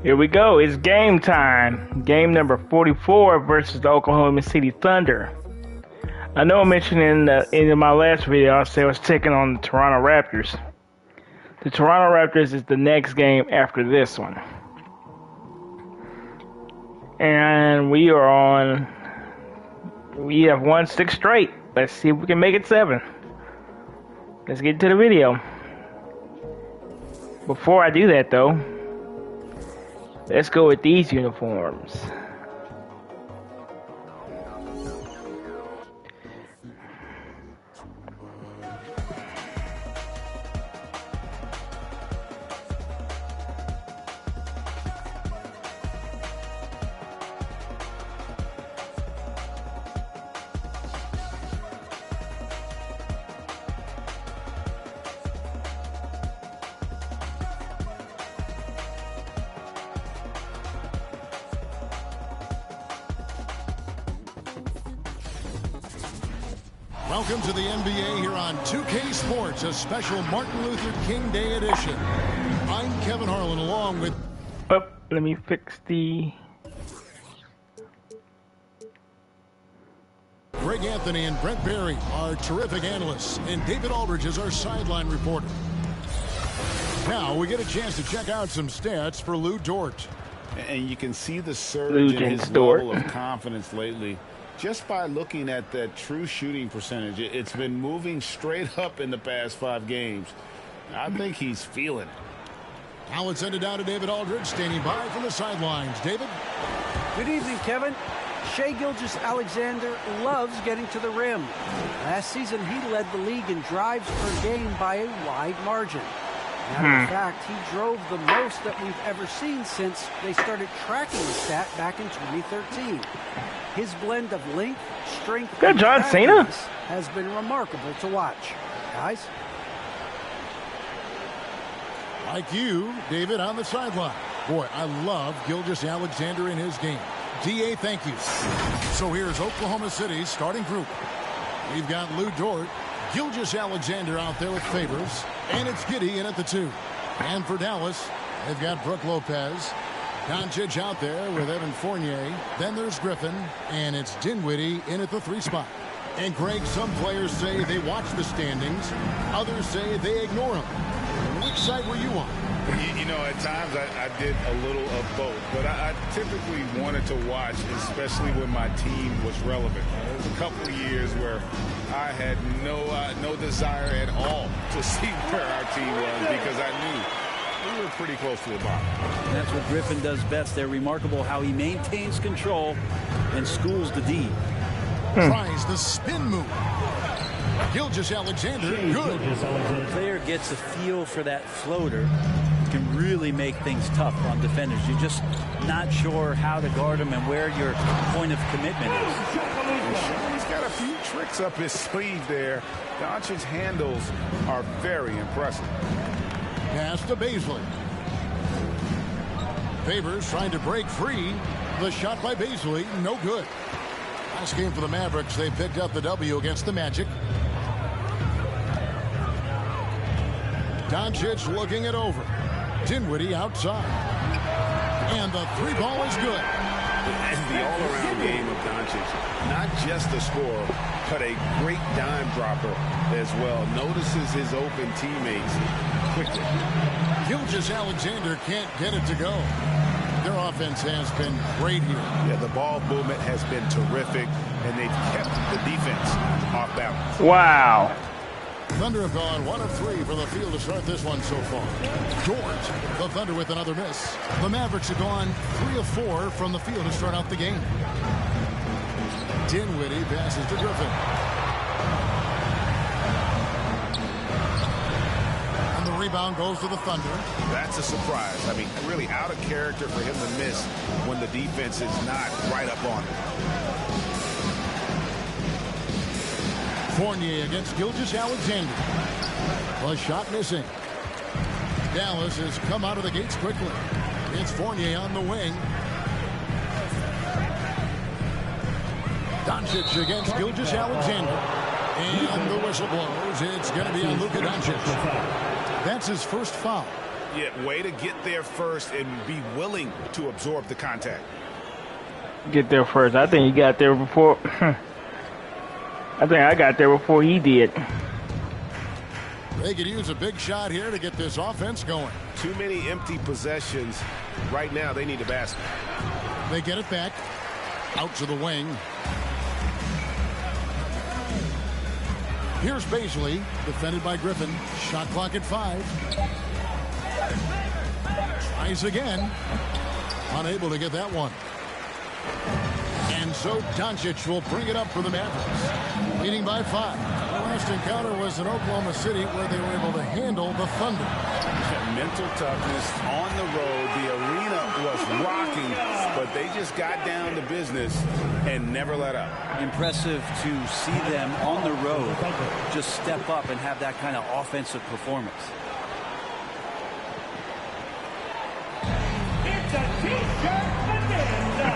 Here we go. It's game time. Game number 44 versus the Oklahoma City Thunder. I know I mentioned in my last video, I said I was taking on the Toronto Raptors. The Toronto Raptors is the next game after this one. And we have won 6 straight. Let's see if we can make it 7. Let's get to the video. Before I do that though, let's go with these uniforms. Welcome to the NBA here on 2K Sports, a special Martin Luther King Day edition. I'm Kevin Harlan along with... Oh, let me fix the... Greg Anthony and Brent Barry are terrific analysts, and David Aldridge is our sideline reporter. Now we get a chance to check out some stats for Lou Dort. And you can see the surge in his level of confidence lately. Just by looking at that true shooting percentage, it's been moving straight up in the past 5 games. I think he's feeling it. Now let's send it down to David Aldridge, standing by from the sidelines. David? Good evening, Kevin. Shai Gilgeous-Alexander loves getting to the rim. Last season, he led the league in drives per game by a wide margin. Matter of fact, he drove the most that we've ever seen since they started tracking the stat back in 2013. His blend of length, strength, and John Cena has been remarkable to watch. Guys? Like you, David, on the sideline. Boy, I love Gilgeous-Alexander in his game. D.A., thank you. So here's Oklahoma City's starting group. We've got Lou Dort, Gilgeous-Alexander out there with Favors, and it's Giddey in at the 2. And for Dallas, they've got Brook Lopez, Doncic out there with Evan Fournier. Then there's Griffin, and it's Dinwiddie in at the 3 spot. And Greg, some players say they watch the standings. Others say they ignore them. Which side were you on? You know, at times I did a little of both, but I typically wanted to watch, especially when my team was relevant. There was a couple of years where I had no desire at all to see where our team was because I knew we were pretty close to the bottom. That's what Griffin does best. They're remarkable how he maintains control and schools the D. Tries the spin move. Gilgeous-Alexander, good. When a player gets a feel for that floater, can really make things tough on defenders. You're just not sure how to guard them and where your point of commitment is. He's got a few tricks up his sleeve there. Doncic's handles are very impressive. Pass to Bazley. Favors trying to break free. The shot by Bazley, no good. Last game for the Mavericks, they picked up the W against the Magic. Doncic looking it over. Dinwiddie outside. And the 3 ball is good. And the all-around game of Doncic. Not just a scorer, but a great dime dropper as well. Notices his open teammates quickly. Gilgeous-Alexander can't get it to go. Their offense has been great here. Yeah, the ball movement has been terrific, and they've kept the defense off balance. Wow. Thunder have gone 1 of 3 from the field to start this one so far. Dort, the Thunder with another miss. The Mavericks have gone 3 of 4 from the field to start out the game. Dinwiddie passes to Griffin. And the rebound goes to the Thunder. That's a surprise. I mean, really out of character for him to miss when the defense is not right up on him. Fournier against Gilgeous-Alexander. A shot missing. Dallas has come out of the gates quickly. It's Fournier on the wing. Doncic against Gilgeous-Alexander. And the whistle blows. It's going to be on Luka Doncic. That's his first foul. Yeah, way to get there first and be willing to absorb the contact. Get there first. I think he got there before. I think I got there before he did. They could use a big shot here to get this offense going. Too many empty possessions. Right now, they need a basket. They get it back. Out to the wing. Here's Baisley, defended by Griffin. Shot clock at 5. Tries again. Unable to get that one. And so Doncic will bring it up for the Mavericks. Leading by 5. The last encounter was in Oklahoma City where they were able to handle the Thunder. Mental toughness on the road. The arena was rocking, but they just got down to business and never let up. Impressive to see them on the road just step up and have that kind of offensive performance. It's a T-shirt bonanza.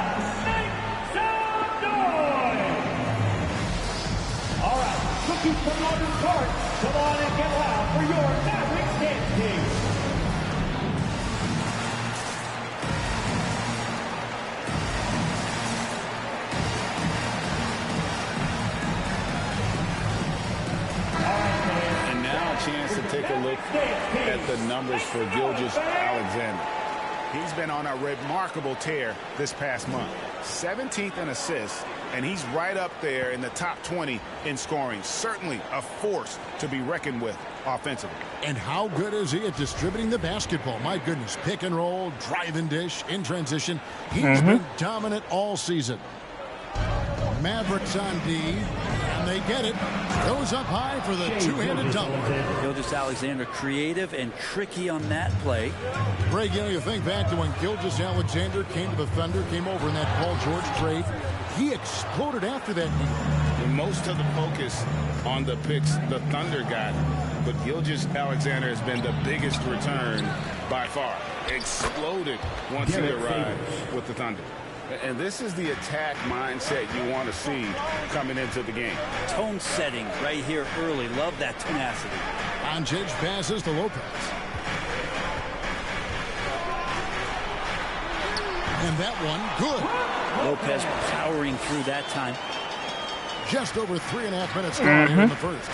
Make some noise. All right, looking from London Park. Come on and get loud for your Mavericks dance team. And now a chance to take a look at the numbers for Gilgeous-Alexander. He's been on a remarkable tear this past month. 17th in assists, and he's right up there in the top 20 in scoring. Certainly a force to be reckoned with offensively. And how good is he at distributing the basketball? My goodness, pick and roll, drive and dish, in transition. He's been dominant all season. Mavericks on D, and they get it. Goes up high for the two-handed dunk. Gilgeous-Alexander creative and tricky on that play. Greg, you think back to when Gilgeous-Alexander came to the Thunder, came over in that Paul George trade. He exploded after that deal. Most of the focus on the picks the Thunder got, but Gilgeous-Alexander has been the biggest return by far. Exploded once he arrived with the Thunder. And this is the attack mindset you want to see coming into the game. Tone setting right here early. Love that tenacity. Doncic passes to Lopez. And that one, good. Lopez powering through that time. Just over 3.5 minutes gone here in the first.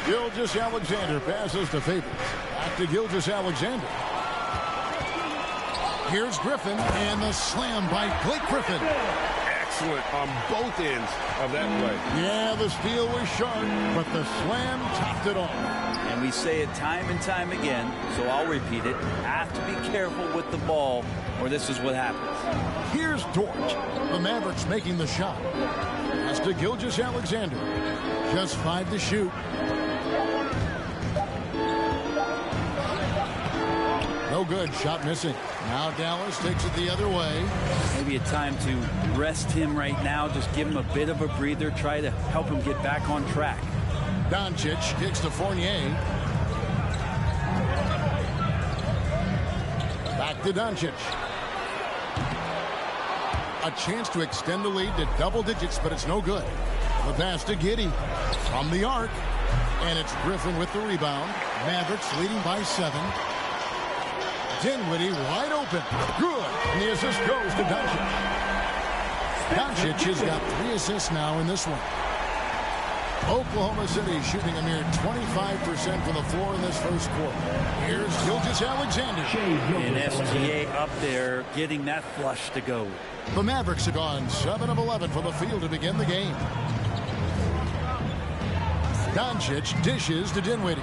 Gilgeous-Alexander passes to Favors. Back to Gilgeous-Alexander. Here's Griffin, and the slam by Blake Griffin. Excellent on both ends of that play. Yeah, the steal was sharp, but the slam topped it off. And we say it time and time again, so I'll repeat it. Have to be careful with the ball, or this is what happens. Here's Dort. The Mavericks making the shot. As to Gilgeous-Alexander. Just 5 to shoot. No good. Shot missing. Now Dallas takes it the other way. Maybe a time to rest him right now. Just give him a bit of a breather. Try to help him get back on track. Doncic kicks to Fournier. Back to Doncic. A chance to extend the lead to double digits, but it's no good. The pass to Giddey from the arc. And it's Griffin with the rebound. Mavericks leading by 7. Dinwiddie wide open. Good. And the assist goes to Doncic. Doncic has got 3 assists now in this one. Oklahoma City shooting a mere 25% from the floor in this first quarter. Here's Gilgeous-Alexander. And SGA up there getting that flush to go. The Mavericks have gone 7 of 11 from the field to begin the game. Doncic dishes to Dinwiddie.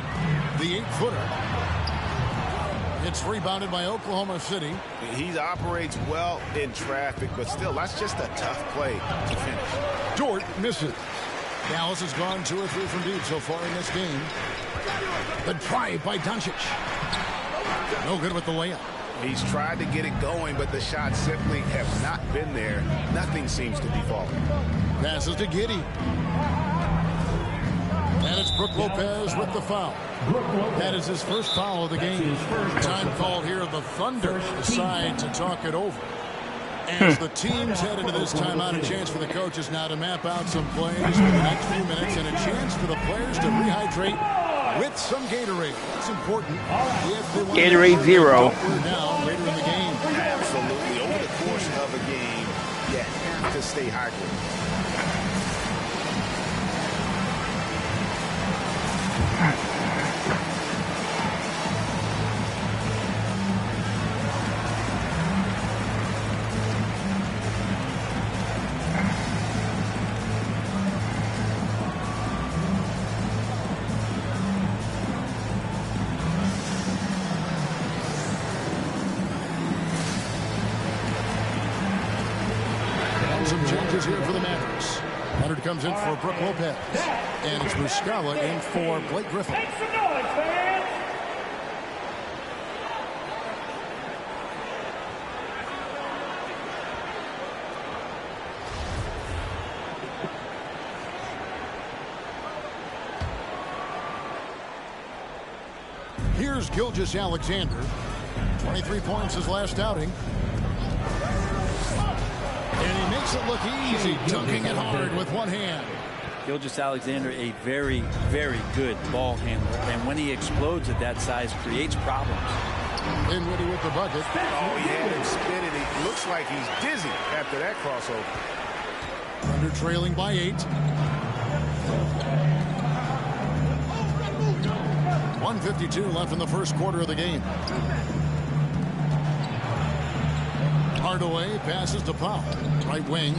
The 8-footer. It's rebounded by Oklahoma City. He operates well in traffic, but still, that's just a tough play to finish. Dort misses. Dallas has gone 2 or 3 from deep so far in this game. The drive by Doncic. No good with the layup. He's tried to get it going, but the shots simply have not been there. Nothing seems to be falling. Passes to Giddey. And it's Brook Lopez with the foul. That is his first foul of the game. Time called here. The Thunder decide to talk it over. As the teams head into this timeout, a chance for the coaches now to map out some plays for the next few minutes and a chance for the players to rehydrate with some Gatorade. It's important. If they want Gatorade to Zero. we're down later in the game. Absolutely. Over the course of a game, you have to stay hydrated. Some changes here for the Mavericks. Leonard comes in for Brook Lopez. And it's Muscala in for Blake Griffin. Make some noise, fans! Here's Gilgeous-Alexander. 23 points his last outing. And he makes it look easy, dunking it hard with one hand. Gilgeous-Alexander, a very, very good ball handler. And when he explodes at that size, creates problems. Dinwiddie with the bucket. Oh, he had him spinning. It looks like he's dizzy after that crossover. Thunder trailing by 8. 1:52 left in the first quarter of the game. Hardaway passes to Powell. Right wing.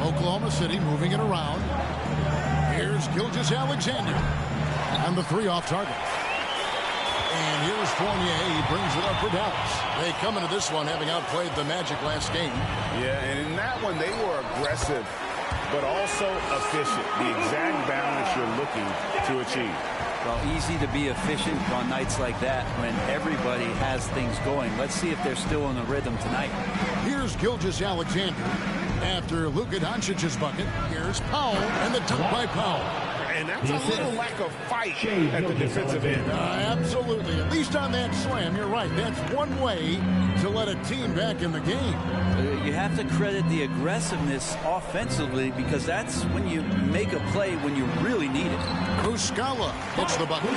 Oklahoma City moving it around. Here's Gilgeous-Alexander. And the three off target. And here's Fournier. He brings it up for Dallas. They come into this one having outplayed the Magic last game. Yeah, and in that one, they were aggressive, but also efficient. The exact balance you're looking to achieve. Well, easy to be efficient on nights like that when everybody has things going. Let's see if they're still in the rhythm tonight. Here's Gilgeous-Alexander. After Luka Doncic's bucket, here's Powell and the dunk by Powell. And that's a little lack of fight at the defensive end. Absolutely. At least on that slam, you're right. That's one way to let a team back in the game. You have to credit the aggressiveness offensively because that's when you make a play when you really need it. Muscala hits the bucket.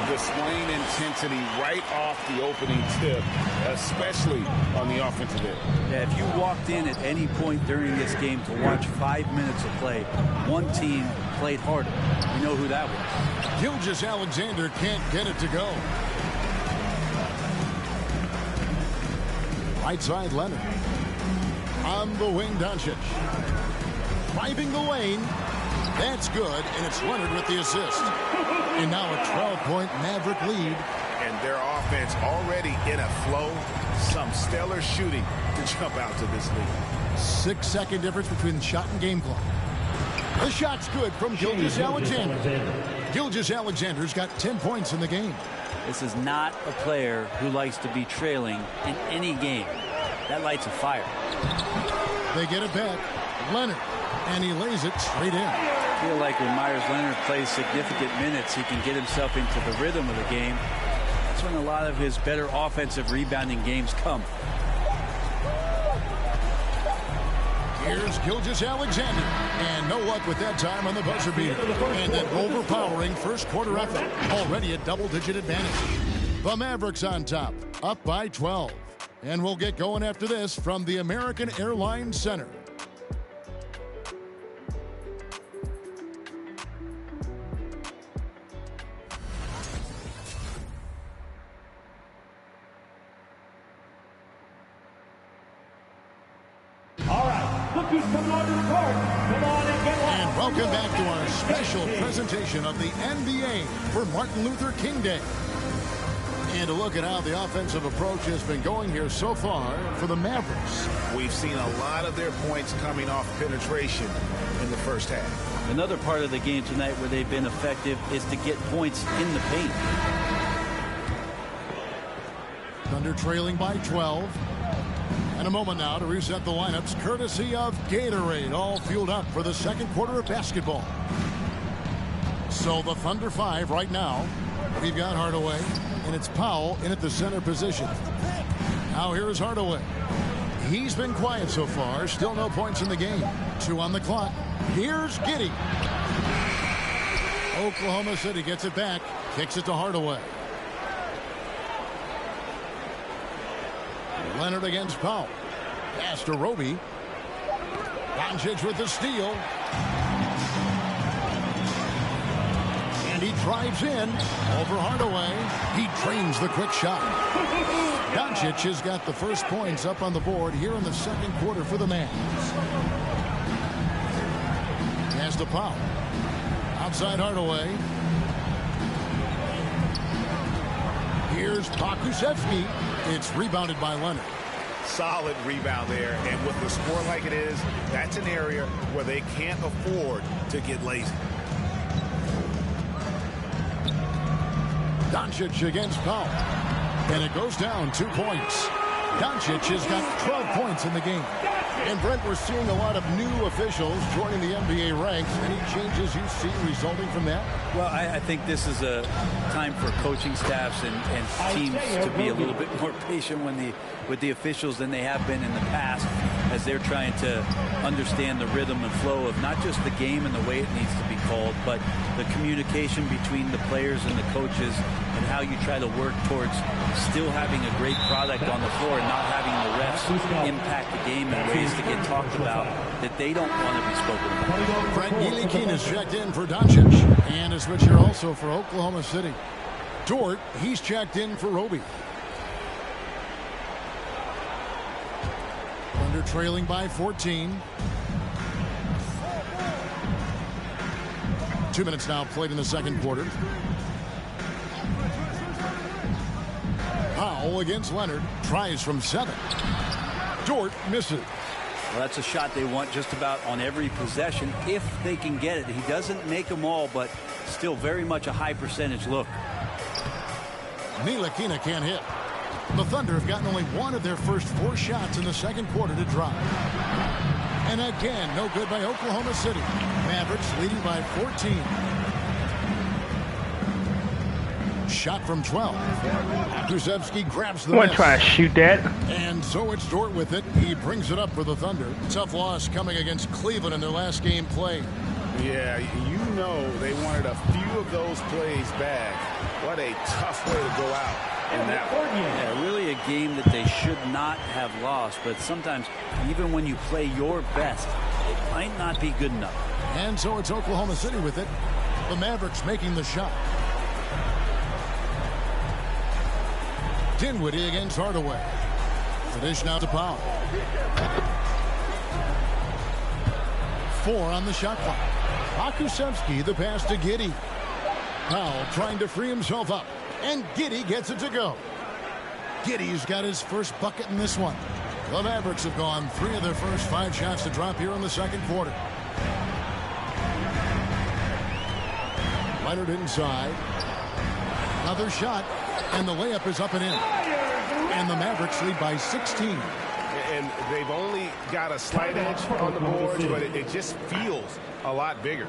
Displaying intensity right off the opening tip, especially on the offensive end. Yeah, if you walked in at any point during this game to watch 5 minutes of play, one team played harder. You know who that was. Gilgeous-Alexander can't get it to go. Right side, Leonard. On the wing, Doncic. Driving the lane. That's good, and it's Leonard with the assist. And now a 12-point Maverick lead. And their offense already in a flow. Some stellar shooting to jump out to this lead. 6-second difference between the shot and game clock. The shot's good from Gilgeous-Alexander. Gilgeous-Alexander's got 10 points in the game. This is not a player who likes to be trailing in any game. That lights a fire. They get it back. Leonard. And he lays it straight in. I feel like when Myers Leonard plays significant minutes, he can get himself into the rhythm of the game. That's when a lot of his better offensive rebounding games come. Here's Gilgeous-Alexander. And no luck with that time on the buzzer beater. And an overpowering first quarter effort. Already a double-digit advantage. The Mavericks on top, up by 12. And we'll get going after this from the American Airlines Center. Cookies coming onto the court. Come on and get one. And welcome back to our special presentation of the NBA for Martin Luther King Day. And to look at how the offensive approach has been going here so far for the Mavericks. We've seen a lot of their points coming off penetration in the first half. Another part of the game tonight where they've been effective is to get points in the paint. Thunder trailing by 12. And a moment now to reset the lineups courtesy of Gatorade, all fueled up for the second quarter of basketball. So the Thunder 5 right now. We've got Hardaway, and it's Powell in at the center position. Now here's Hardaway. He's been quiet so far, still no points in the game. 2 on the clock. Here's Giddey. Oklahoma City gets it back. Kicks it to Hardaway. Leonard against Powell. Pass to Roby. Doncic with the steal. And he drives in over Hardaway. He trains the quick shot. Doncic has got the first points up on the board here in the second quarter for the Mavs. Pass to Powell. Outside Hardaway. Here's Pokusevski. It's rebounded by Leonard. Solid rebound there, and with the score like it is, that's an area where they can't afford to get lazy. Doncic against Powell. And it goes down 2 points. Doncic has got 12 points in the game. And Brent, we're seeing a lot of new officials joining the NBA ranks. Any changes you see resulting from that? Well, I think this is a time for coaching staffs and teams to be a little bit more patient with the officials than they have been in the past, as they're trying to understand the rhythm and flow of not just the game and the way it needs to be called, but the communication between the players and the coaches, and how you try to work towards still having a great product on the floor and not having the refs impact the game in ways to get talked about that they don't want to be spoken about. Frank Ntilikina is checked in for Doncic. And a switcher also for Oklahoma City. Dort, he's checked in for Roby. Thunder trailing by 14. 2 minutes now played in the second quarter. Powell against Leonard. Tries from 7. Dort misses. Well, that's a shot they want just about on every possession if they can get it. He doesn't make them all, but still very much a high percentage look. Ntilikina can't hit. The Thunder have gotten only one of their first 4 shots in the second quarter to drop. And again, no good by Oklahoma City. Mavericks leading by 14. Shot from 12. Pokusevski grabs the I want miss. to try to shoot that. And so it's Dort with it. He brings it up for the Thunder. Tough loss coming against Cleveland in their last game played. Yeah, you know they wanted a few of those plays back. What a tough way to go out in that one. Yeah, really a game that they should not have lost, but sometimes even when you play your best, it might not be good enough. And so it's Oklahoma City with it. The Mavericks making the shot. Dinwiddie against Hardaway. The dish now to Powell. 4 on the shot clock. Pokusevski, the pass to Giddey. Powell trying to free himself up. And Giddey gets it to go. Giddey's got his first bucket in this one. The Mavericks have gone 3 of their first 5 shots to drop here in the second quarter. Leonard inside. Another shot. And the layup is up and in. And the Mavericks lead by 16. And they've only got a slight edge on the board, but it just feels a lot bigger.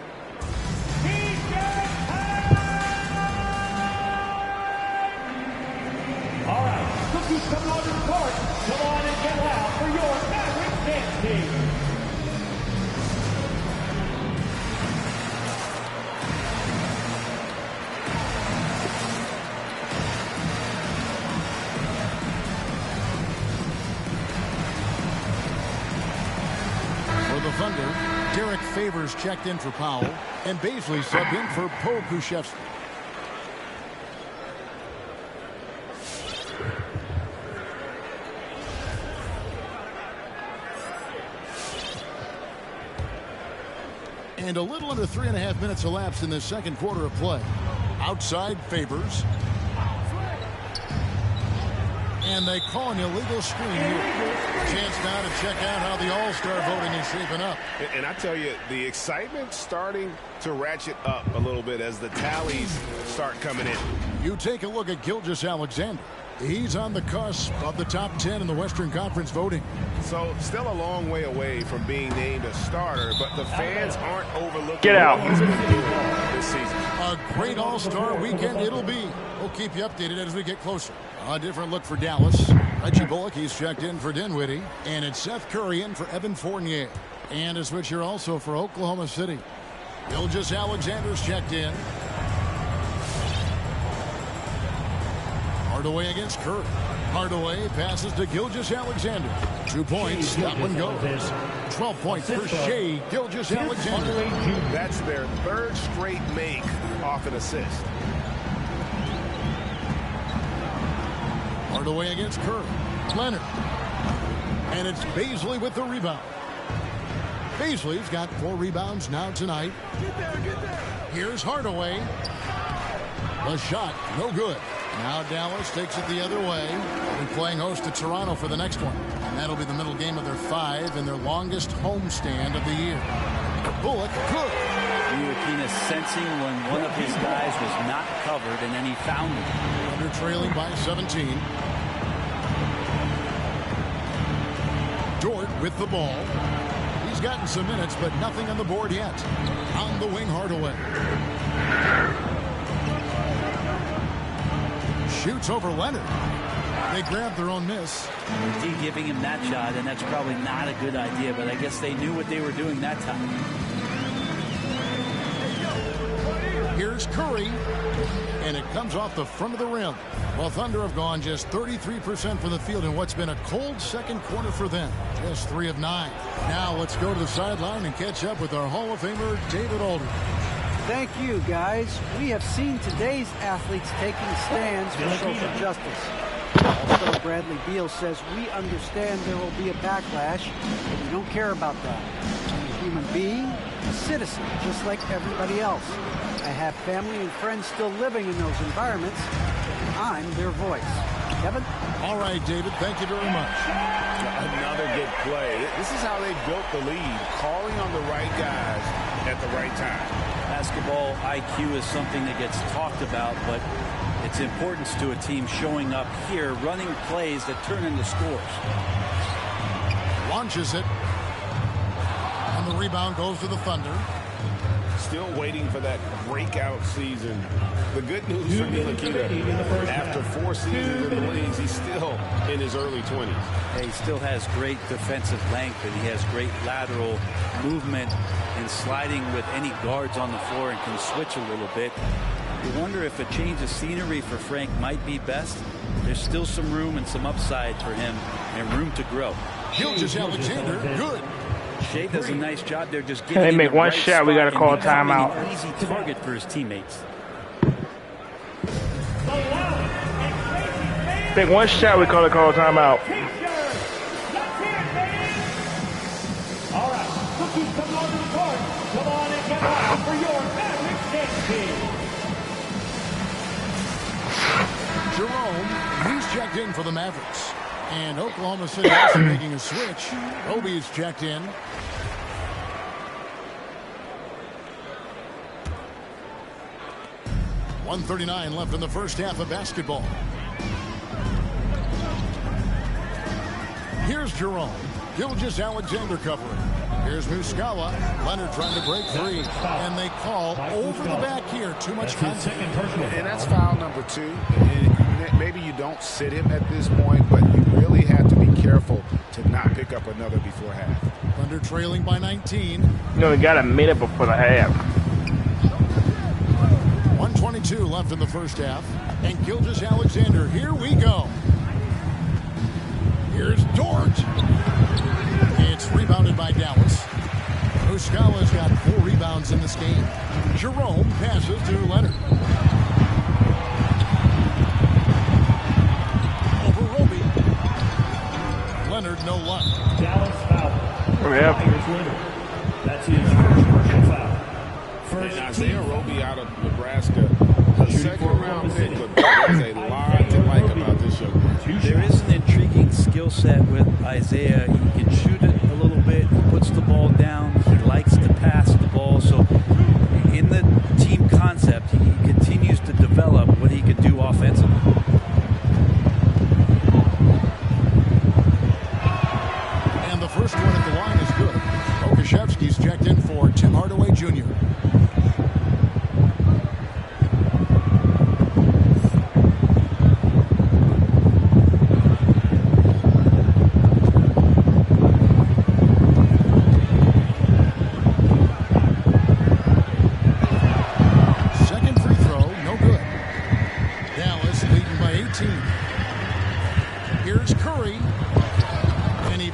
All right, cookies coming on the court. Come on and get loud for your Mavericks dance team. Thunder, Derek Favors checked in for Powell, and Baisley subbed in for Pokusevski. And a little under 3.5 minutes elapsed in the second quarter of play. Outside Favors. And they call an illegal screen here. Chance now to check out how the All-Star voting is shaping up. And I tell you, the excitement's starting to ratchet up a little bit as the tallies start coming in. You take a look at Gilgeous-Alexander. He's on the cusp of the top 10 in the Western Conference voting. So still a long way away from being named a starter, but the fans aren't overlooking Get out. what he's been doing this season. A great All-Star weekend it'll be. We'll keep you updated as we get closer. A different look for Dallas. Reggie Bullock, he's checked in for Dinwiddie. And it's Seth Curry in for Evan Fournier. And a switch here also for Oklahoma City. Gilgeous-Alexander's checked in. Hardaway against Curry. Hardaway passes to Gilgeous-Alexander. 2 points. That one goes. 12 points for Shai Gilgeous-Alexander. That's their third straight make off an assist. Hardaway against Curry. Leonard. And it's Bazley with the rebound. Bazley's got 4 rebounds now tonight. Here's Hardaway. The shot, no good. Now Dallas takes it the other way. They're playing host to Toronto for the next one. And that'll be the middle game of their 5 and their longest homestand of the year. Bullock, good. Ntilikina sensing when one of his guys was not covered, and then he found him. Thunder trailing by 17. Dort with the ball. He's gotten some minutes, but nothing on the board yet. On the wing, Hardaway. Shoots over Leonard. They grab their own miss. D giving him that shot, and that's probably not a good idea, but I guess they knew what they were doing that time. Here's Curry, and it comes off the front of the rim. Well, Thunder have gone just 33% from the field in what's been a cold second quarter for them. Just 3 of 9. Now let's go to the sideline and catch up with our Hall of Famer, David Aldridge. Thank you, guys. We have seen today's athletes taking stands for social justice. Also, Bradley Beal says, we understand there will be a backlash, but we don't care about that. I'm a human being, a citizen, just like everybody else. I have family and friends still living in those environments, and I'm their voice. Kevin? All right, David, thank you very much. Another good play. This is how they built the lead, calling on the right guys at the right time. Basketball IQ is something that gets talked about, but its importance to a team showing up here, running plays that turn into scores. Launches it. And the rebound goes to the Thunder. Still waiting for that breakout season. The good news for Ntilikina, after 4 seasons in the leagues, he's still in his early 20s. He still has great defensive length, and he has great lateral movement and sliding with any guards on the floor, and can switch a little bit. You wonder if a change of scenery for Frank might be best. There's still some room and some upside for him, and room to grow. Gilgeous-Alexander, good. Shai does a nice job there, just getting They in make the one right shot, we got to spot call and becoming timeout. an easy target for his teammates. Make one shot, we call timeout. All right, cookies come on to the court. Come on and get loud for your Mavericks game team. Jerome, he's checked in for the Mavericks. And Oklahoma City also making a switch. Obi's checked in. .139 left in the first half of basketball. Here's Jerome. Gilgeous-Alexander covering. Here's Muscala. Leonard trying to break free. And they call over the back here. Too much contact. And that's foul number 2. And maybe you don't sit him at this point, but you really have to be careful to not pick up another before half. Thunder trailing by 19. No, we got a minute before the half. 1:22 left in the first half. And Gilgeous-Alexander, here we go. Here's Dort. It's rebounded by Dallas. Muscala's got 4 rebounds in this game. Jerome passes to Leonard. Over Roby. Leonard, no luck. Dallas foul. Yep. That's his first personal foul. And Isaiah Roby out of Nebraska, a second-round pick, but there's a lot to like about this young man. There is an intriguing skill set with Isaiah. He can shoot it a little bit. He puts the ball down. He likes to pass the ball. So in the team concept, he continues to develop what he can do offensively. And the first one at the line is good. Okashevsky's checked in for Tim Hardaway Jr. Second free throw, no good. Dallas leading by 18.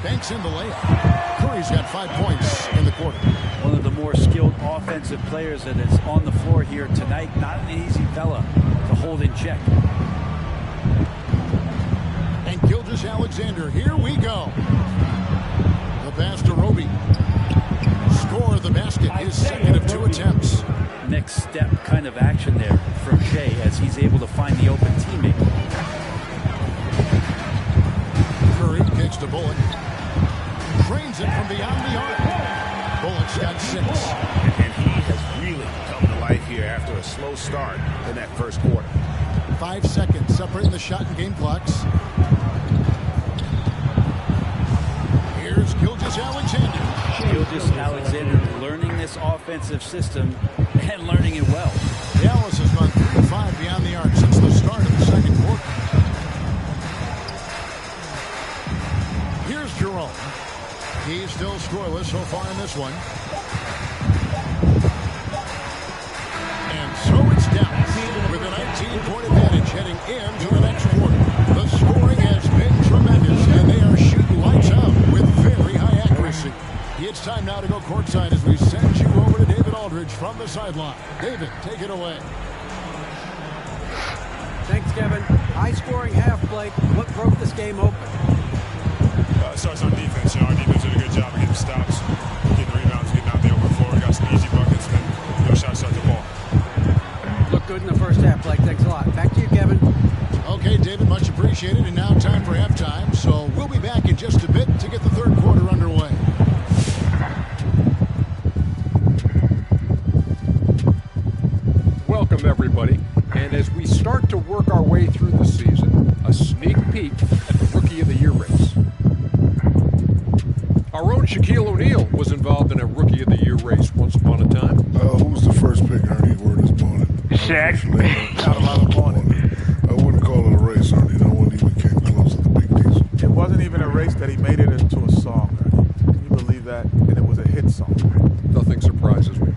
banks in the layup. Curry's got 5 points in the quarter. One of the more skilled offensive players that is on the floor here tonight. Not an easy fella to hold in check. And Gilgeous-Alexander, here we go. The pass to Roby. Score of the basket, his second of 2 attempts. Next step kind of action there from Shea as he's able to find the open teammate. Curry kicks to Bullock. Trains it from beyond the arc. Bullock's got 6. And he has really come to life here after a slow start in that first quarter. 5 seconds separating the shot and game clocks. Here's Gilgeous-Alexander. Gilgeous-Alexander learning this offensive system and learning it well. Dallas has gone 3-5 beyond the arc since the start of the second quarter. Here's Jerome. He's still scoreless so far in this one. And so it's Dallas with a 19-point advantage heading into the next quarter. The scoring has been tremendous, and they are shooting lights out with very high accuracy. It's time now to go courtside as we send you over to David Aldridge from the sideline. David, take it away. Thanks, Kevin. High-scoring half, Blake. What broke this game open? Starts on defense. Our defense did a good job of getting stops, getting rebounds, getting out the open floor. We got some easy buckets, and no shots at the ball. Looked good in the first half, Blake. Thanks a lot. Back to you, Kevin. Okay, David, much appreciated. And now time for halftime. So we'll be back in just a bit to get the third quarter underway. Welcome, everybody. And as we start to work our way through the season, a sneak peek at the Rookie of the Year race. Our own Shaquille O'Neal was involved in a Rookie of the Year race once upon a time. Who was the first pick, Ernie, word this morning? Shaq. Not a lot of morning. I wouldn't call it a race, Ernie. No one even came close to the Big Diesel. It wasn't even a race that he made it into a song, Ernie. Can you believe that? And it was a hit song. Nothing surprises me.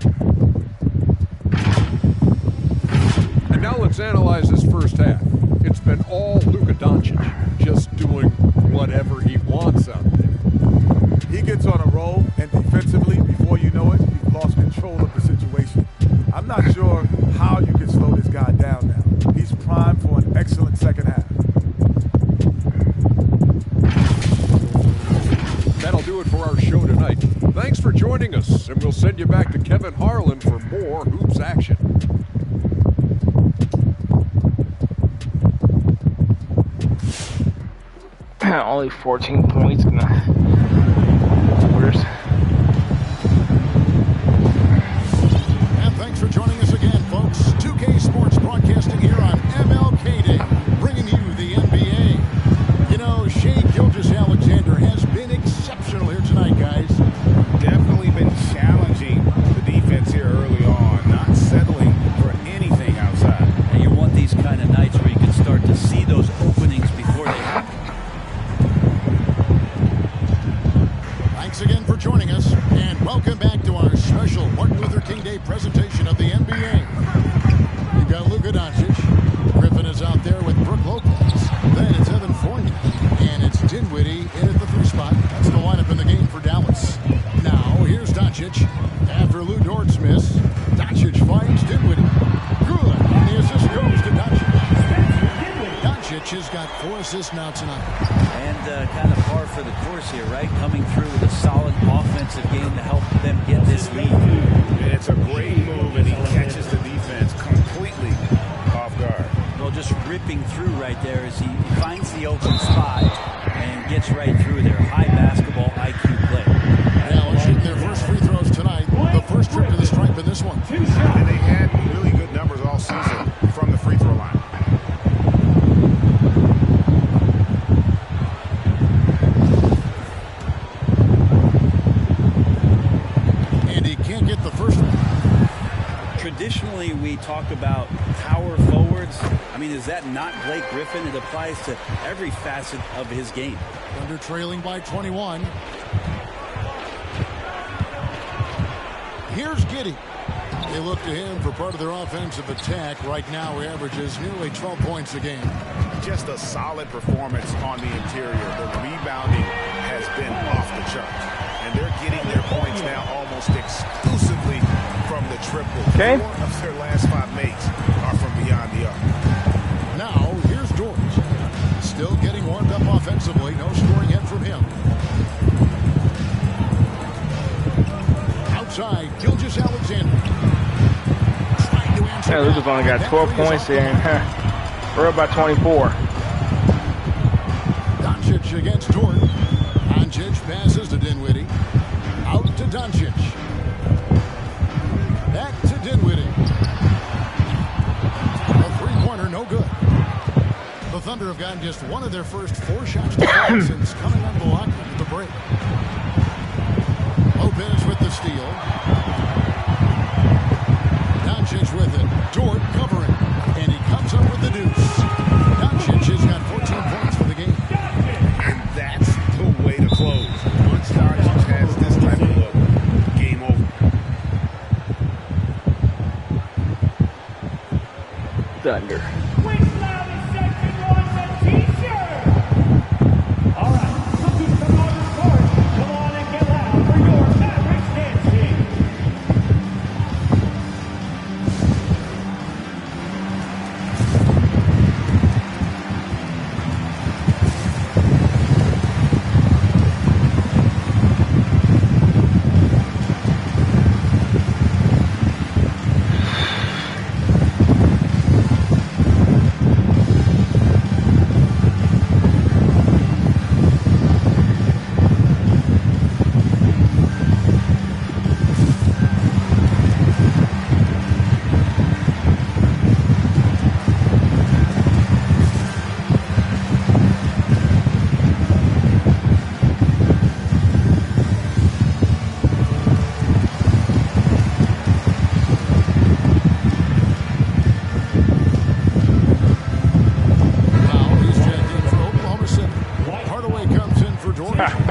And now let's analyze this first half. It's been all Luka Doncic, just doing whatever he wants out there. He gets on a roll, and defensively, before you know it, you've lost control of the situation. I'm not sure how you can slow this guy down now. He's primed for an excellent second half. That'll do it for our show tonight. Thanks for joining us, and we'll send you back to Kevin Harlan for more Hoops action. Only 14 points in the quarters. And thanks for joining us again, folks. 2K Sports broadcasting here on MLK Day, bringing you the NBA. You know, Shea Gilgeous-Alexander has been exceptional here tonight, guys. Definitely been challenging the defense here early on, not settling for anything outside. And you want these kind of nights where you can start to see those openings before they happen. Thanks again for joining us, and welcome back to our special Martin Luther King Day presentation of the NBA. We've got Luka Doncic. Griffin is out there with Brook Lopez. Then it's Evan Fournier, and it's Dinwiddie in at the 3 spot. That's the lineup in the game for Dallas. Now, here's Doncic. After Lou Dort's miss, Doncic finds Dinwiddie. Good, and the assist goes to Doncic. Doncic has got 4 assists now tonight. And kind of par for the course here, right? Coming through with a solid offensive game to help them get this lead. It's a great move, and he catches the defense completely off guard. Well, just ripping through right there as he finds the open spot and gets right through there. High basketball IQ play. Dallas shooting their first free throws tonight. The first trip to the stripe in this one. And they had really good numbers all season from the free throw line. Traditionally, we talk about power forwards. I mean, is that not Blake Griffin? It applies to every facet of his game. Thunder trailing by 21. Here's Giddey. They look to him for part of their offensive attack. Right now, he averages nearly 12 points a game. Just a solid performance on the interior. The rebounding has been Okay. 4 of their last 5 makes are from beyond the arc. Now, here's George. Still getting warmed up offensively. No scoring yet from him. Outside, Gilgeous Alexander. Trying to answer. Yeah, Lucas only got 12 points there, and we're up by 24. Doncic against Jordan. Doncic passes to Dinwiddie. Out to Doncic. Back to Dinwiddie. A three-pointer, no good. The Thunder have gotten just one of their first 4 shots to fall since coming unblocked at the break. Lopez with the steal. Doncic with it. Jordan covering. And he comes up with the deuce. Doncic has got 14 points for the game. And that's the way to close. Once Doncic has this type of look, game over. Thunder. All right, cookies from Thunder Park. Come on and get loud for your Mavericks dance team.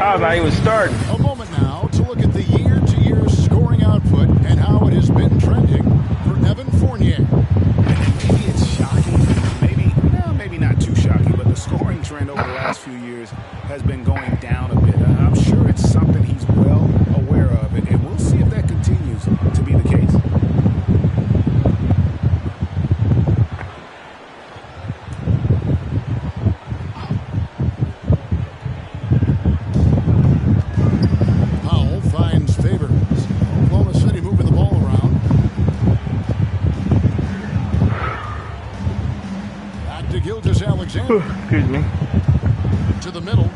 I thought he was starting. A moment now to look at the year-to-year scoring output and how it has been trending for Evan Fournier. Maybe it's shocking. Maybe not too shocking, but the scoring trend over the last few years has been going down a bit. I'm sure it's something he's well aware of, and we'll see if that continues to be the case. Excuse me. To the middle.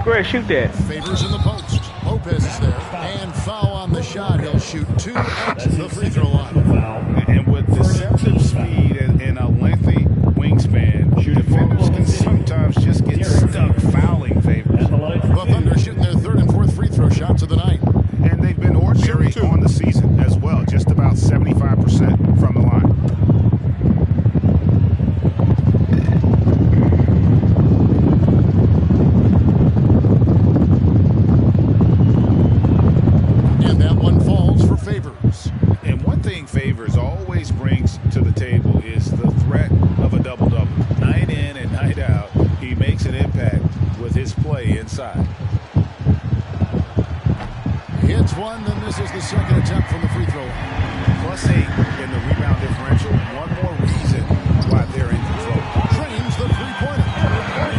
Go ahead, shoot that. Favors in the post. Lopez is there. And foul on the shot. He'll shoot 2 at the free throw line. And with deceptive speed and a lengthy wingspan, defenders can sometimes just get stuck fouling Favors. The Thunder shooting their 3rd and 4th free throw shots of the night. And they've been ordinary on the season as well, just about 75% from the line. Favors always brings to the table is the threat of a double-double. Night in and night out, he makes an impact with his play inside. He hits one, then misses the second attempt from the free throw line. +8 in the rebound differential. One more reason why they're in control. Drains the three-pointer.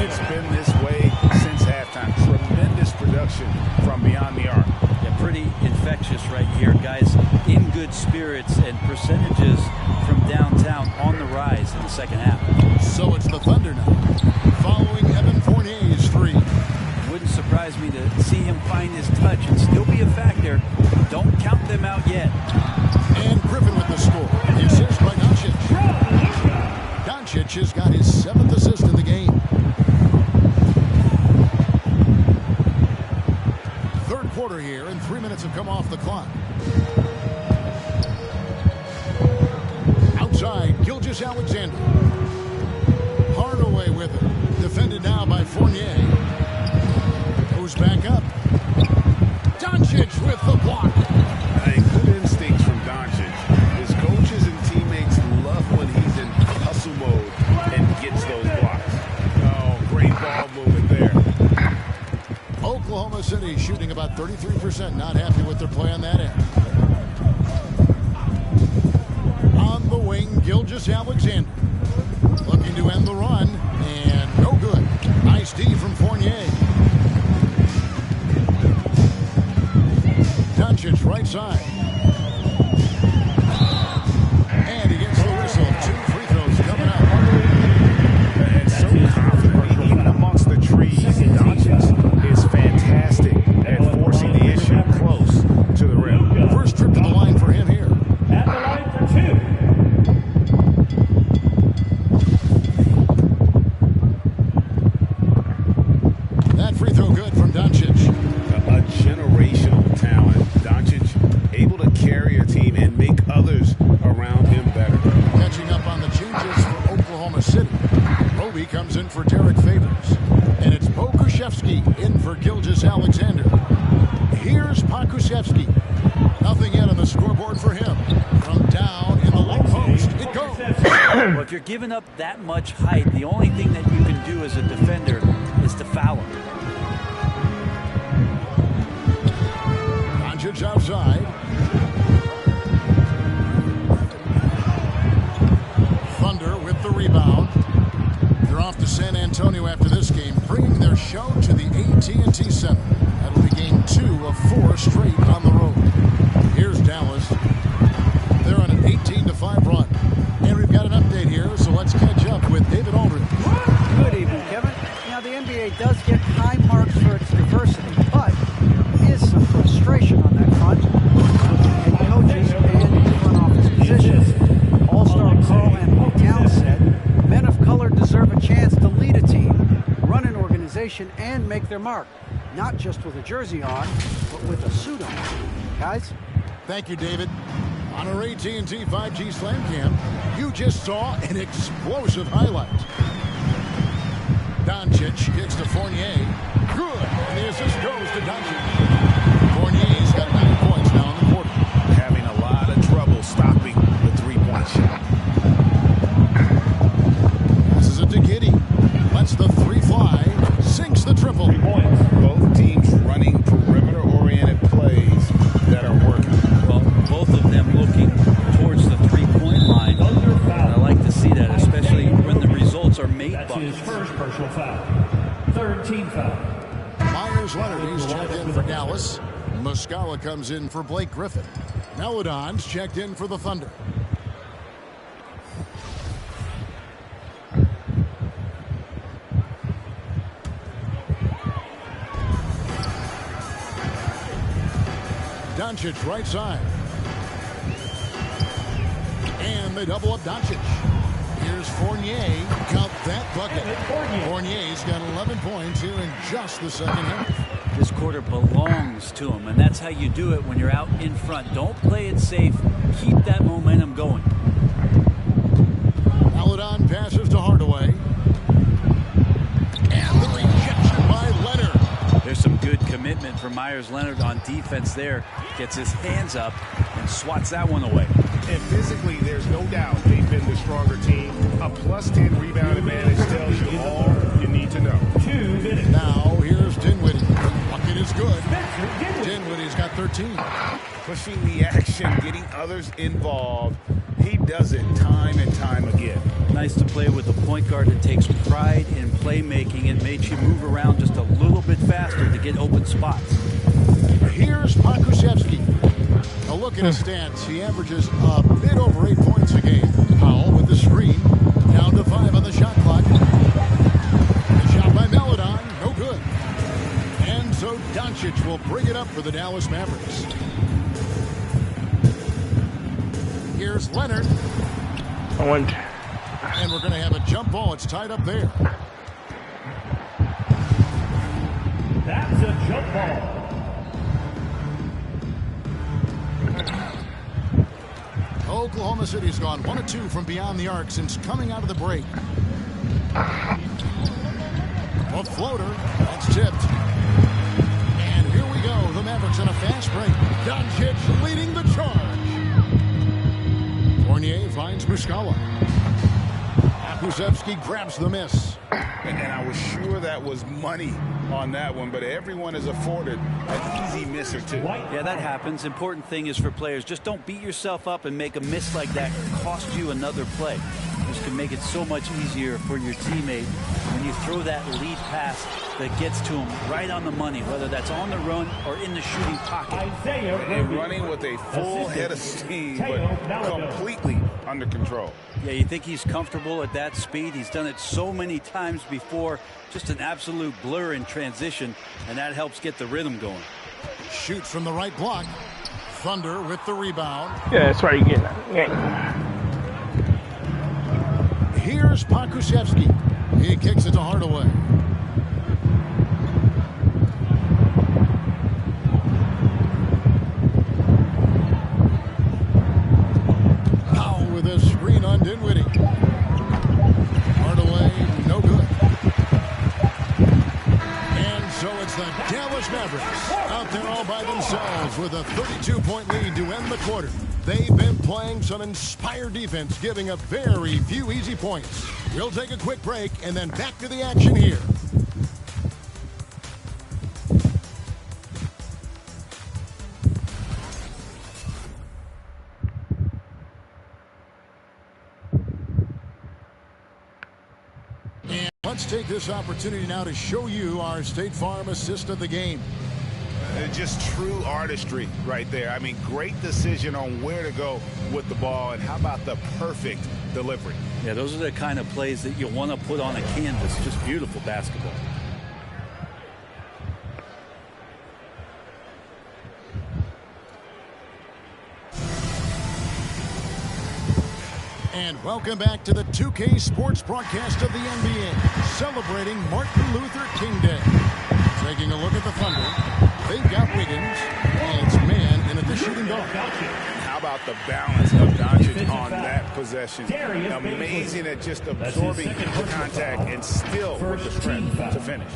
It's been this way since halftime. Tremendous production from beyond the arc. Yeah, pretty infectious right here, guys. In good spirits and percentages from downtown on the rise in the second half. So it's the Thunder now, following Evan Fournier's 3. Wouldn't surprise me to see him find his touch and still be a factor. Don't count them out yet. And Griffin with the score. The assist by Doncic. Doncic has got his 7th assist in the game. 3rd quarter here, and 3 minutes have come off the clock. Outside, Gilgeous Alexander. Hardaway with it. Defended now by Fournier. Who's back up? Doncic with the block. Good instincts from Doncic. His coaches and teammates love when he's in hustle mode and gets those blocks. Oh, great ball movement there. Oklahoma City shooting about 33%. Not happy with their play on that end. the wing, Gilgeous Alexander. Looking to end the run, and no good. Nice D from Fournier. Doncic right side. And he gets the whistle. 2 free throws coming up. And so confident, even amongst the trees. Doncic is fantastic at forcing the issue close to the rim. First trip to the line for him here. At the line for 2. That free throw good from Doncic. A generational talent. Doncic able to carry a team and make others around him better. Catching up on the changes for Oklahoma City. Roby comes in for Derek Favors. And it's Pokusevski in for Gilgeous Alexander. Here's Pokusevski. Nothing yet on the scoreboard for him. From down in the low post, it goes. Well, if you're giving up that much height, the only thing that you can do as a defender is to foul him. Doncic outside. Thunder with the rebound. They're off to San Antonio after this game, bringing their show to the AT&T Center. That'll be game 2 of 4 straight on the road. Here's Dallas. They're on an 18-5 run. And we've got an update here, so let's catch up with David Aldridge. Good evening, Kevin. Now, the NBA does get high marks for its diversity, but there is some frustration on that front. Head coaches and front office positions. All-star Carl Anthony Towns said, men of color deserve a chance to lead a team, run an organization, and make their mark. Not just with a jersey on, but with a suit on. Guys? Thank you, David. On our AT&T 5G Slam Cam, you just saw an explosive highlight. Doncic kicks to Fournier. Good. And the assist goes to Doncic. Fournier's got 9 points now in the quarter. Having a lot of trouble stopping the three-point shot. Passes it to Giddey. Lets the 3 fly. Sinks the triple. 3 points. Both teams running perimeter-oriented plays that are working. Well, both of them looking towards the three-point line. I like to see that, especially when the results are made That's buckets. his first personal foul. 3rd team foul. Myers Leonard, he's checked in for Dallas. Muscala comes in for Blake Griffin. Melodon's checked in for the Thunder. Doncic right side. And they double up Doncic. Here's Fournier. Count that bucket. Fournier's got 11 points here in just the second half. This quarter belongs to him, and that's how you do it when you're out in front. Don't play it safe. Keep that momentum going. Melodon passes to Hardaway. And the rejection by Leonard. There's some good commitment from Myers Leonard on defense there. Gets his hands up and swats that one away. And physically, there's no doubt they've been the stronger team. A +10 rebound advantage tells you all you need to know. 2 minutes. Now here's Dinwiddie. Bucket is good. Dinwiddie's got 13. Pushing the action, getting others involved. He does it time and time again. Nice to play with a point guard that takes pride in playmaking. It makes you move around just a little bit faster to get open spots. Here's Pokusevski. A look at his stats. He averages a bit over 8 points a game. Powell with the screen. Down to 5 on the shot clock. The shot by Melodon. No good. And so Doncic will bring it up for the Dallas Mavericks. Here's Leonard. And we're going to have a jump ball. It's tied up there. That's a jump ball. Oklahoma City's gone 1 of 2 from beyond the arc since coming out of the break. A floater. That's tipped. And here we go. The Mavericks on a fast break. Doncic leading the charge. Fournier finds Muscala. Pokusevski grabs the miss. And I was sure that was money on that one, but everyone is afforded an easy miss or two. Yeah, that happens. Important thing is for players, just don't beat yourself up and make a miss like that cost you another play. This can make it so much easier for your teammate when you throw that lead pass that gets to him right on the money, whether that's on the run or in the shooting pocket. And running with a full head of steam, but completely under control. Yeah, you think he's comfortable at that speed. He's done it so many times before. Just an absolute blur in transition, and that helps get the rhythm going. Shoots from the right block. Thunder with the rebound. Yeah, that's right. You get that. Yeah. Here's Pokusevski. He kicks it to Hardaway. Powell with a screen on Dinwiddie. Hardaway, no good. And so it's the Dallas Mavericks out there all by themselves with a 32-point lead to end the quarter. They've been playing some inspired defense, giving up very few easy points. We'll take a quick break and then back to the action here. And let's take this opportunity now to show you our State Farm assist of the game. Just true artistry right there. I mean, great decision on where to go with the ball, and how about the perfect delivery? Yeah, those are the kind of plays that you want to put on a canvas. Just beautiful basketball. And welcome back to the 2K Sports broadcast of the NBA, celebrating Martin Luther King Day. Taking a look at the Thunder. They've got Wiggins, and it's man in at the shooting guard. How about the balance of Doncic on that possession? Amazing at just absorbing the contact and still with the strength to finish.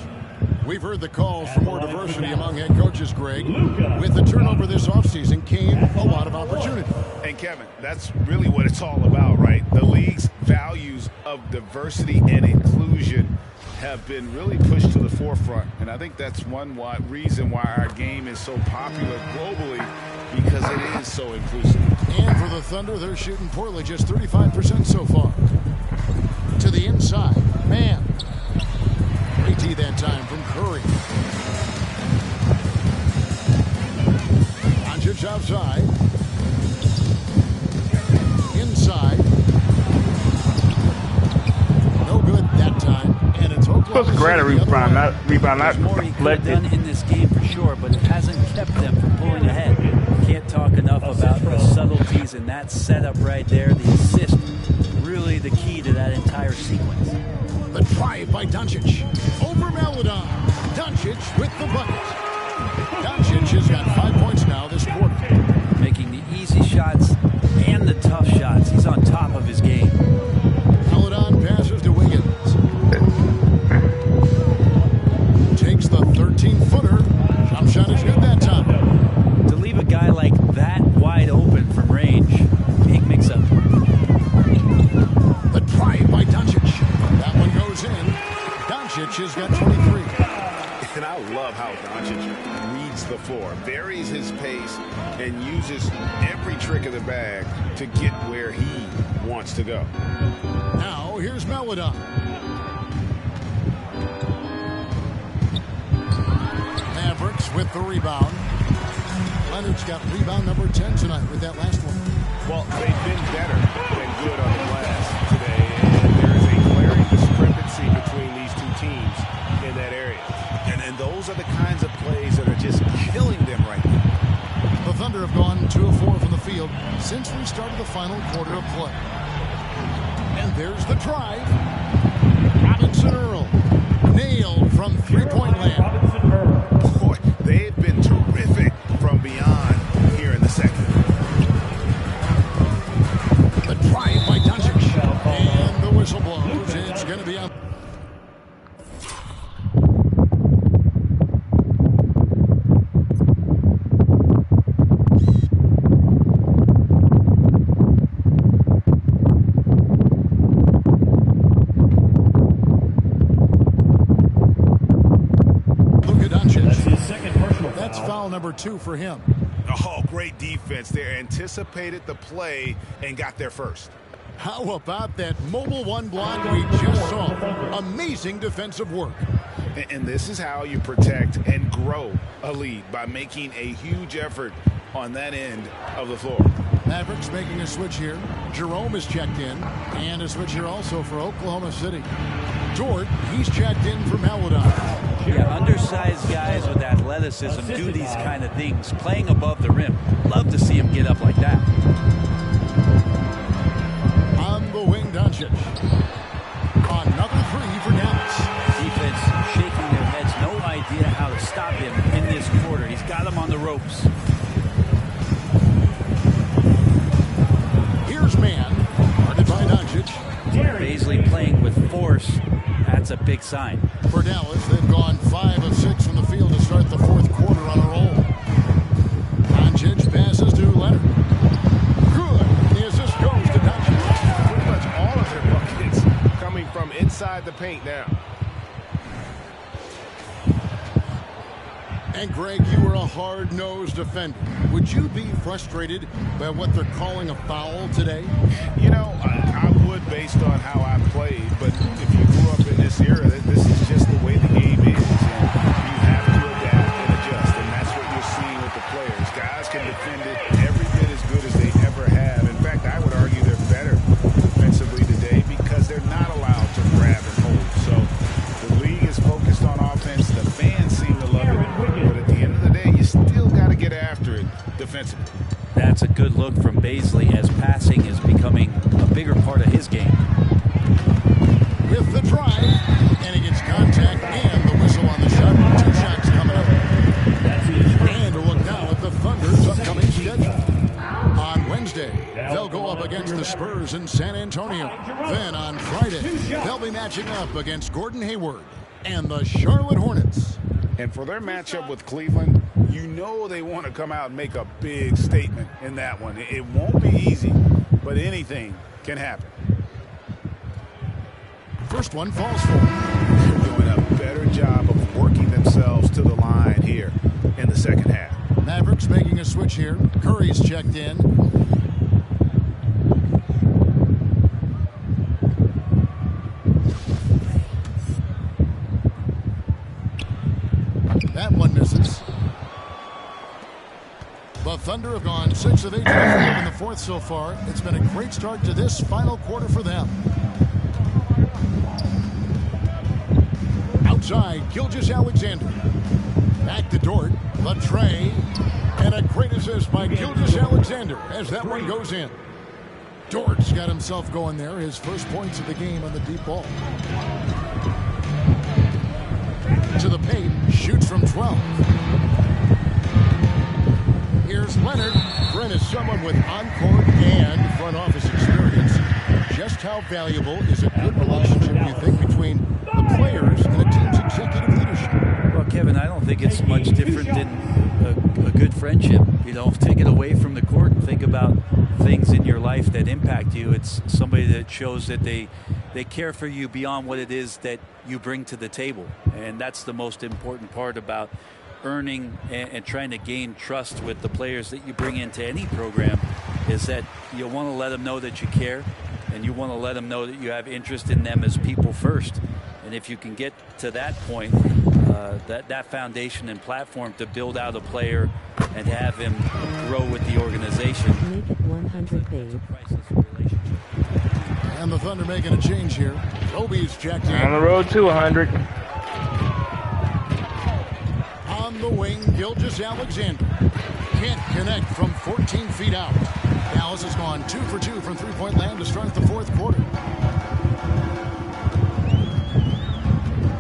We've heard the calls for more diversity among head coaches, Greg. With the turnover this offseason came a lot of opportunity. And Kevin, that's really what it's all about, right? The league's values of diversity and inclusion have been really pushed to the forefront, and I think that's one reason why our game is so popular globally, because it is so inclusive. And for the Thunder, they're shooting poorly, just 35% so far. To the inside, man. Great D that time from Curry. Doncic outside. Inside. No good that time. And it's Supposed to grab a rebound, not There's more he could have done in this game for sure, but it hasn't kept them from pulling ahead. Can't talk enough about the subtleties in that setup right there. The assist, really the key to that entire sequence. The drive by Doncic. Over Maledon. Doncic with the bucket. Doncic has got 5 points now this quarter. Making the easy shots and the tough shots. He's on top of his game. Maledon passes to Wiggins. Takes the 13-footer. Jump shot is good that time. To leave a guy like that wide open from range, big mix-up. The drive by Doncic. That one goes in. Doncic has got 23. And I love how Doncic reads the floor, varies his pace, and uses every trick of the bag to get where he wants to go. Now here's Maledon. Mavericks with the rebound. Leonard's got rebound number 10 tonight with that last one. Well, they've been better than good on the glass today, and there is a glaring discrepancy between these two teams in that area. And those are the kinds of plays that are just killing them right now. The Thunder have gone 2 of 4 from the field since we started the final quarter of play. And there's the drive. Robinson Earl nailed from three-point land. Boy, they've been terrific from beyond here in the second. The drive by Doncic. And the whistle blows. It's going to be out. Luka Doncic. That's his second personal foul. That's foul number 2 for him. Oh, great defense there. Anticipated the play and got there first. How about that mobile one block we just saw? Amazing defensive work. And this is how you protect and grow a lead, by making a huge effort on that end of the floor. Mavericks making a switch here. Jerome is checked in. And a switch here also for Oklahoma City. Dort, he's checked in from Maladon. Yeah, undersized guys with athleticism do these kind of things, playing above the rim. Love to see him get up like that. On the wing, Doncic. Another 3 for Dallas. Defense shaking their heads, no idea how to stop him in this quarter. He's got him on the ropes. Here's man, guarded by Doncic. Baisley playing with force. That's a big sign. For Dallas, they've gone 5 of 6 from the field to start the 4th quarter on a roll. Doncic passes to Leonard. Good. The assist goes to Doncic. Pretty much all of their buckets coming from inside the paint now. And Greg, you were a hard-nosed defender. Would you be frustrated by what they're calling a foul today? You know, I would, based on how I played, but if you grew up in this era, this is just the way the game is. And you have to adapt and adjust, and that's what you're seeing with the players. Guys can defend it every bit as good as they ever have. In fact, I would argue they're better defensively today because they're not allowed to grab and hold. So the league is focused on offense. The fans seem to love it. But at the end of the day, you still got to get after it defensively. That's a good look from Baisley as passing is becoming a bigger part of his game. With the drive, and he gets contact and the whistle on the shot. 2 shots coming up. And a look now at the Thunder's upcoming schedule. On Wednesday, they'll go up against the Spurs in San Antonio. Then on Friday, they'll be matching up against Gordon Hayward and the Charlotte Hornets. And for their matchup with Cleveland, you know they want to come out and make a big statement in that one. It won't be easy, but anything can happen. First one falls for them. They're doing a better job of working themselves to the line here in the second half. Mavericks making a switch here. Curry's checked in. That one misses. The Thunder have gone 6 of 8 in the 4th so far. It's been a great start to this final quarter for them. Outside, Gilgeous-Alexander. Back to Dort. The tray. And a great assist by Gilgeous-Alexander as that one goes in. Dort's got himself going there. His first points of the game on the deep ball. To the paint. Shoots from 12. Here's Leonard. Brent is someone with on-court and front office experience. Just how valuable is a good relationship, you think, between the players and the team's executive leadership? Well, Kevin, I don't think it's much different than a good friendship. You know, take it away from the court and think about things in your life that impact you. It's somebody that shows that they care for you beyond what it is that you bring to the table. And that's the most important part about earning and trying to gain trust with the players that you bring into any program, is that you want to let them know that you care, and you want to let them know that you have interest in them as people first. And if you can get to that point, that foundation and platform to build out a player and have him grow with the organization. Make it 100 paid. And the Thunder making a change here. Kobe's checked in. On the road to 100. On the wing, Gilgeous-Alexander. Can't connect from 14 feet out. Dallas has gone 2 for 2 from three-point land to start the 4th quarter.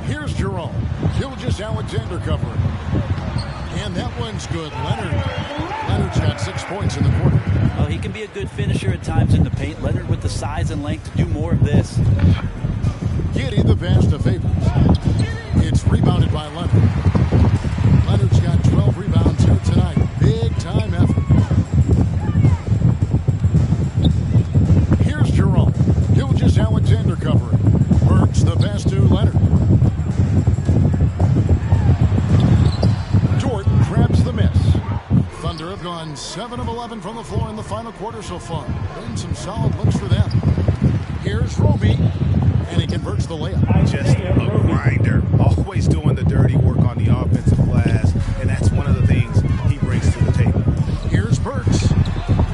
Here's Jerome. Gilgeous-Alexander covering. And that one's good. Leonard's got 6 points in the quarter. Well, he can be a good finisher at times in the paint. Leonard with the size and length to do more of this. Giddy the pass to Favors. It's rebounded by Leonard. Leonard's got 12 rebounds here tonight. Big time effort. Here's Jerome. Gilgeous-Alexander covering. Burks the pass to Leonard. gone 7 of 11 from the floor in the final quarter so far. Been some solid looks for them. Here's Roby, and he converts the layup. Just a grinder. Always doing the dirty work on the offensive glass, and that's one of the things he brings to the table. Here's Burks,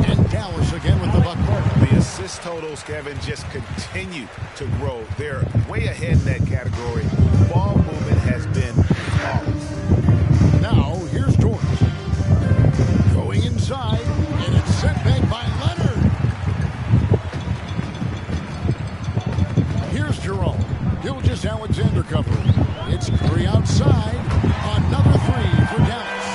and Dallas again with the bucket. The assist totals, Kevin, just continue to grow. They're way ahead in that category. Ball movement has been flawless. Now, here's George. Going inside, and it's set back by Leonard. Here's Jerome. Gilgeous Alexander covering. It's Curry outside. Another three for Dallas.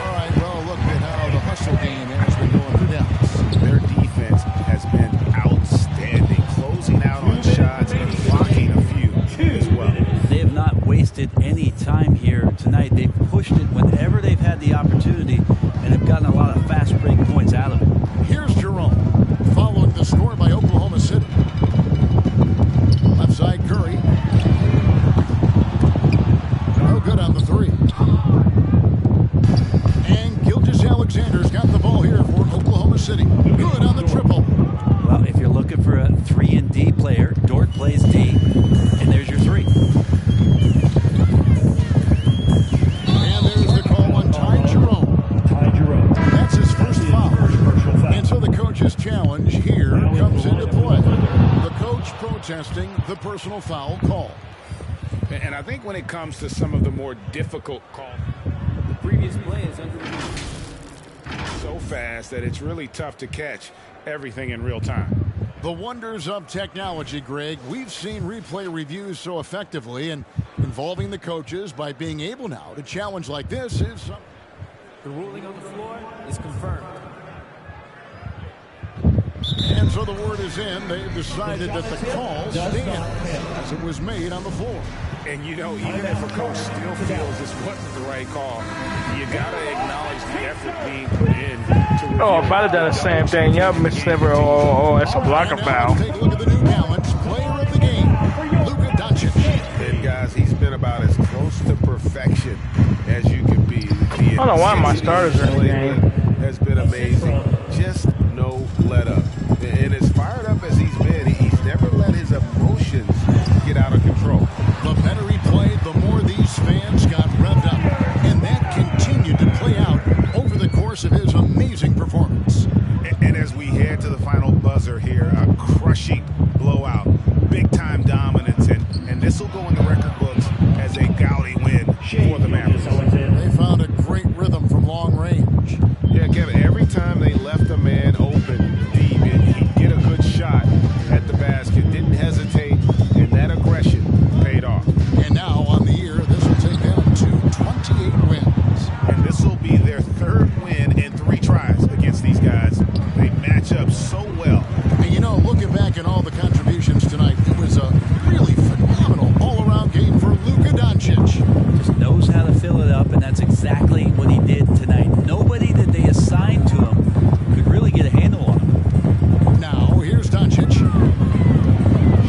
All right, well, look at how the hustle game has been going for Dallas. Their defense has been outstanding, closing out on shots and blocking a few as well. They have not wasted any time here tonight. They've pushed it whenever they've had the opportunity and have gotten a lot of fast break points out of it. Here's Jerome, following the score by Oklahoma City. Left side Curry. No good on the three. And Gilgeous Alexander's got the ball here for Oklahoma City. Good on the triple. Well, if you're looking for a 3-and-D player, Dort plays D, and there's your three. And there's the call on Ty Jerome. That's his first foul. And so the coach's challenge here comes into play. The coach protesting the personal foul call. And I think when it comes to some of the more difficult calls, The previous play is under so fast that it's really tough to catch everything in real time. The wonders of technology, Greg. We've seen replay reviews so effectively, and involving the coaches by being able now to challenge like this is... The ruling on the floor is confirmed. And so the word is in. They've decided that the call stands as it was made on the floor. And, you know, even if a coach still feels this wasn't the right call, you got to acknowledge the effort being put in. Oh, if I'd have done the same thing, y'all missed never. Oh, that's a blocker foul. Take a look at the new balance player of the game, Luka Doncic. And, guys, he's been about as close to perfection as you can be. I don't know why my starters are in the game. Has been amazing. Just no let up. And as fired up as he's been, he's never let his emotions get out of control. The better he played, the more these fans got revved up. And that continued to play out over the course of his amazing performance. And as we head to the final buzzer here, a crushing blowout, big-time dominance, and this will go in the record books as a gaudy win for the Mavericks. They found a great rhythm from long range. Yeah, Kevin, every time they left a man open deep, he'd get a good shot at the basket, didn't hesitate, and that aggression paid off. And now on the year, this will take them to 28 wins. And this will be their third win in 3 tries against these guys. They match up so well. And you know, looking back at all the contributions tonight, it was a really phenomenal all-around game for Luka Doncic. Just knows how to fill it up, and that's exactly what he did tonight. Nobody that they assigned to him could really get a handle on him. Now, here's Doncic.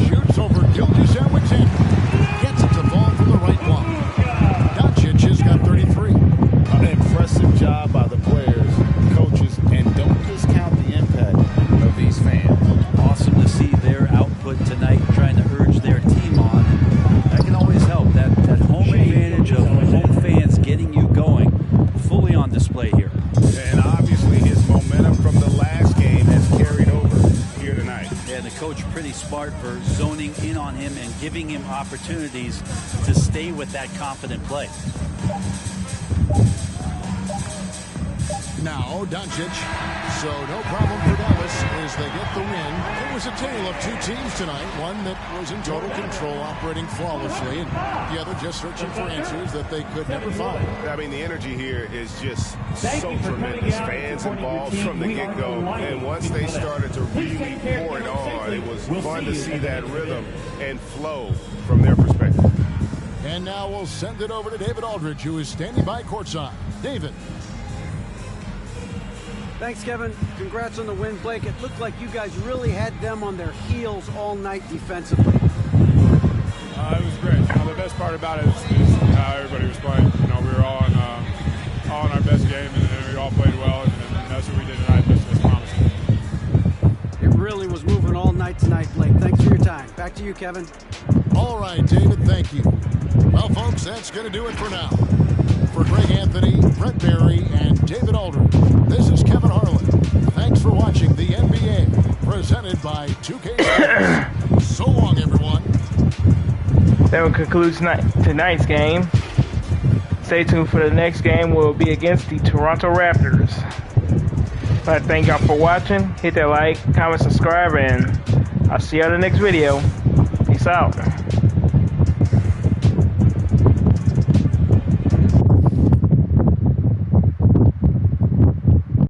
Shoots over Gilgeous Alexander. Gets it to fall from the right block. Doncic has got 33. An impressive job by the players, coaches, and don't discount the impact of these fans. Awesome to see their output tonight, trying to urge their team on. That can always help. That home advantage of home fans getting you going, fully on display here. And obviously his momentum from the last game has carried over here tonight. Yeah, the coach pretty smart for zoning in on him and giving him opportunities to stay with that confident play. Now, Doncic. So no problem for Dallas as they get the win. It was a tale of 2 teams tonight. One that was in total control, operating flawlessly, and the other just searching for answers that they could never find. I mean, the energy here is just so tremendous. Fans involved from the get-go. And once they started to really pour it on, it was fun to see that rhythm and flow from their perspective. And now we'll send it over to David Aldridge, who is standing by courtside. David. Thanks, Kevin. Congrats on the win, Blake. It looked like you guys really had them on their heels all night defensively. It was great. The best part about it is how everybody was playing. We were all in our best game, and we all played well, and that's what we did tonight. That's promising. It really was moving all night tonight, Blake. Thanks for your time. Back to you, Kevin. All right, David, thank you. Well, folks, that's going to do it for now. For Greg Anthony, Brett Berry, and David Aldridge, this is Kevin Harlan. Thanks for watching the NBA, presented by 2K Sports. So long, everyone. That will conclude tonight's game. Stay tuned for the next game. Will be against the Toronto Raptors. I thank y'all for watching. Hit that like, comment, subscribe, and I'll see you on the next video. Peace out.